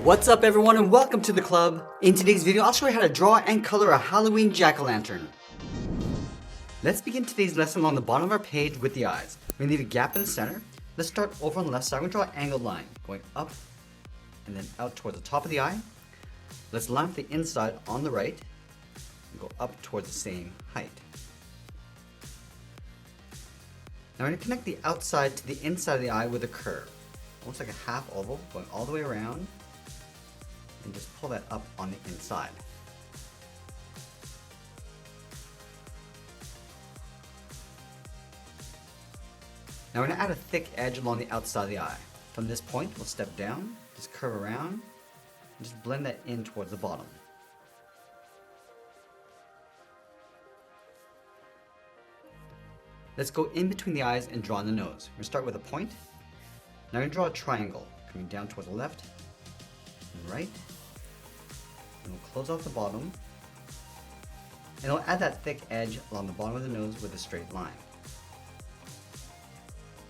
What's up everyone and welcome to the club. In today's video I'll show you how to draw and color a Halloween jack-o'-lantern. Let's begin today's lesson along the bottom of our page with the eyes. We're going to leave a gap in the center. Let's start over on the left side. We're going to draw an angled line going up and then out towards the top of the eye. Let's line up the inside on the right and go up towards the same height. Now we're going to connect the outside to the inside of the eye with a curve. Almost like a half oval going all the way around. And just pull that up on the inside. Now we're going to add a thick edge along the outside of the eye. From this point, we'll step down, just curve around, and just blend that in towards the bottom. Let's go in between the eyes and draw on the nose. We're going to start with a point. Now we're going to draw a triangle coming down towards the left and right. And we'll close off the bottom. And we'll add that thick edge along the bottom of the nose with a straight line.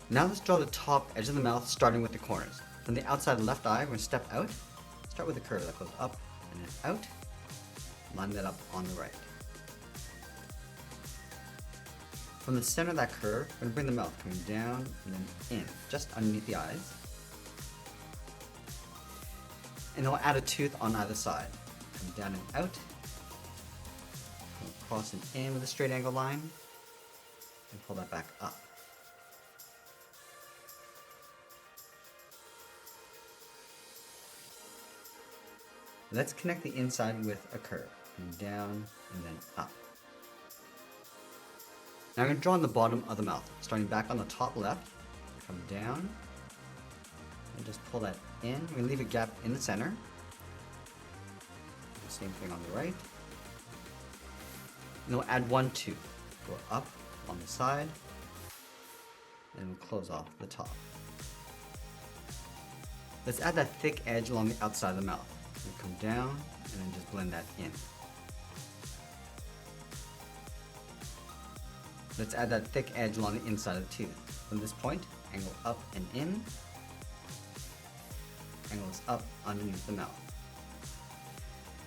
Now let's draw the top edge of the mouth starting with the corners. From the outside of the left eye, we're going to step out. Start with a curve that goes up and then out. Line that up on the right. From the center of that curve, we're going to bring the mouth coming down and then in, just underneath the eyes. And then we'll add a tooth on either side. Come down and out. Come across and in with a straight angle line. And pull that back up. Let's connect the inside with a curve. Coming down and then up. Now I'm going to draw on the bottom of the mouth, starting back on the top left, come down, and just pull that in. We're going to leave a gap in the center. Same thing on the right. And we'll add one tooth. Go up on the side, and we'll close off the top. Let's add that thick edge along the outside of the mouth. We'll come down, and then just blend that in. Let's add that thick edge along the inside of the tooth. From this point, angle up and in. Angle this up underneath the mouth.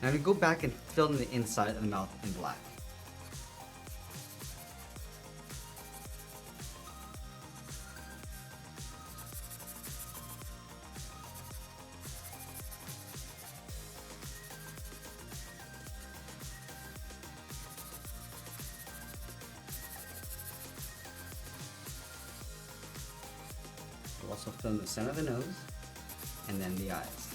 Now we go back and fill in the inside of the mouth in black. We'll also fill in the center of the nose, and then the eyes.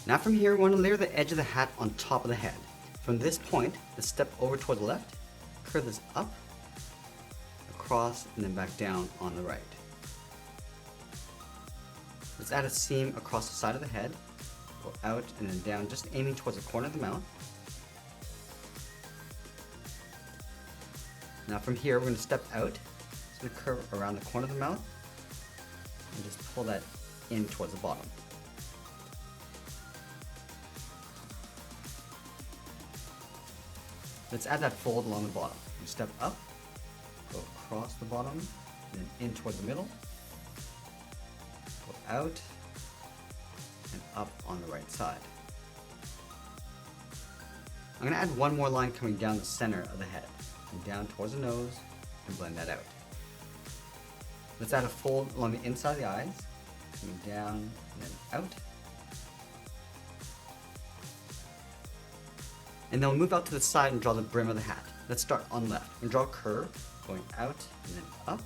Now from here, we want to layer the edge of the hat on top of the head. From this point, let's step over toward the left, curve this up, across, and then back down on the right. Let's add a seam across the side of the head, go out and then down, just aiming towards the corner of the mouth. Now from here, we're going to step out, so we curve around the corner of the mouth, and just pull that in towards the bottom. Let's add that fold along the bottom. We step up, go across the bottom, and then in toward the middle, go out, and up on the right side. I'm going to add one more line coming down the center of the head, and down towards the nose, and blend that out. Let's add a fold along the inside of the eyes, coming down, and then out. And then we'll move out to the side and draw the brim of the hat. Let's start on left and draw a curve going out and then up.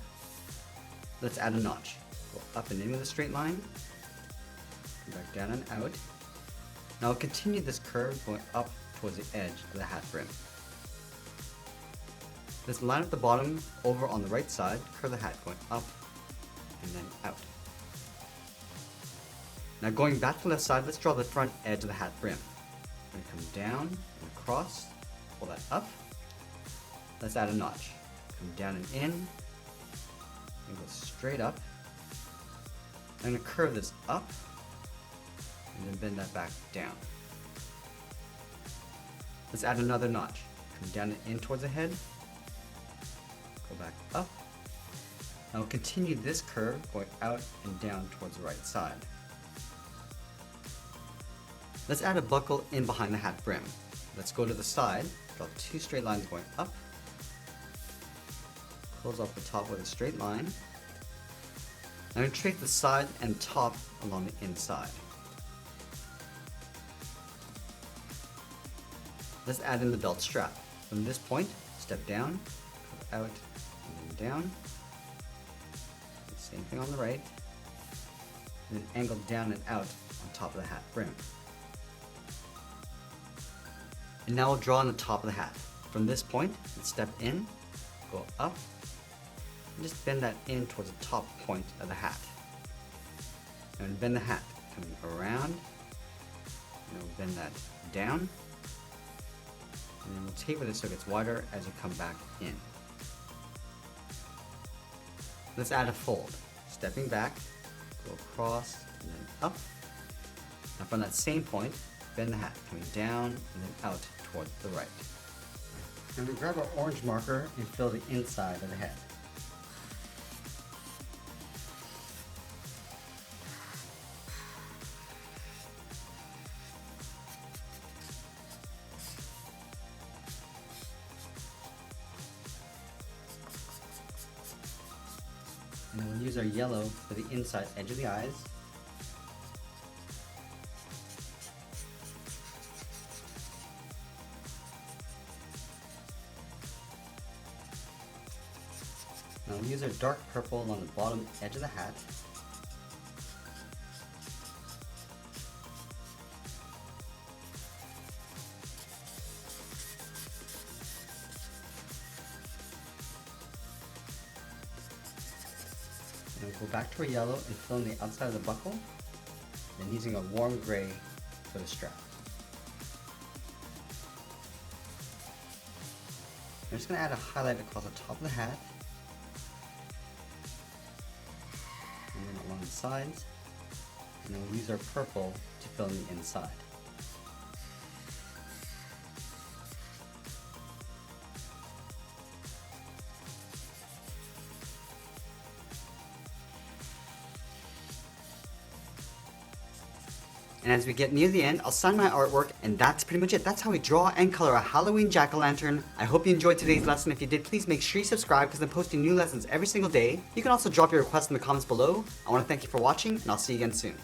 Let's add a notch. Go up and in with a straight line. Come back down and out. Now we'll continue this curve going up towards the edge of the hat brim. Let's line up the bottom over on the right side, curve the hat going up and then out. Now going back to the left side, let's draw the front edge of the hat brim. We're going to come down and across, pull that up. Let's add a notch. Come down and in, and go straight up. I'm going to curve this up and then bend that back down. Let's add another notch. Come down and in towards the head. Go back up. Now we'll continue this curve going out and down towards the right side. Let's add a buckle in behind the hat brim. Let's go to the side, draw 2 straight lines going up. Close off the top with a straight line. I'm going to trace the side and top along the inside. Let's add in the belt strap. From this point, step down, out, and then down. Same thing on the right. And then angle down and out on top of the hat brim. And now we'll draw on the top of the hat. From this point, let's step in, go up, and just bend that in towards the top point of the hat. And bend the hat, coming around, and we'll bend that down, and then we'll taper this so it gets wider as you come back in. Let's add a fold. Stepping back, go across, and then up. Now from that same point, bend the hat, coming down and then out towards the right. And we grab our orange marker and fill the inside of the head. And then we'll use our yellow for the inside edge of the eyes. Now we'll use our dark purple along the bottom edge of the hat. And we'll go back to our yellow and fill in the outside of the buckle, then using a warm gray for the strap. I'm just going to add a highlight across the top of the hat, and then along the sides, and then we'll use our purple to fill in the inside. And as we get near the end, I'll sign my artwork, and that's pretty much it. That's how we draw and color a Halloween jack-o'-lantern. I hope you enjoyed today's lesson. If you did, please make sure you subscribe because I'm posting new lessons every single day. You can also drop your requests in the comments below. I want to thank you for watching, and I'll see you again soon.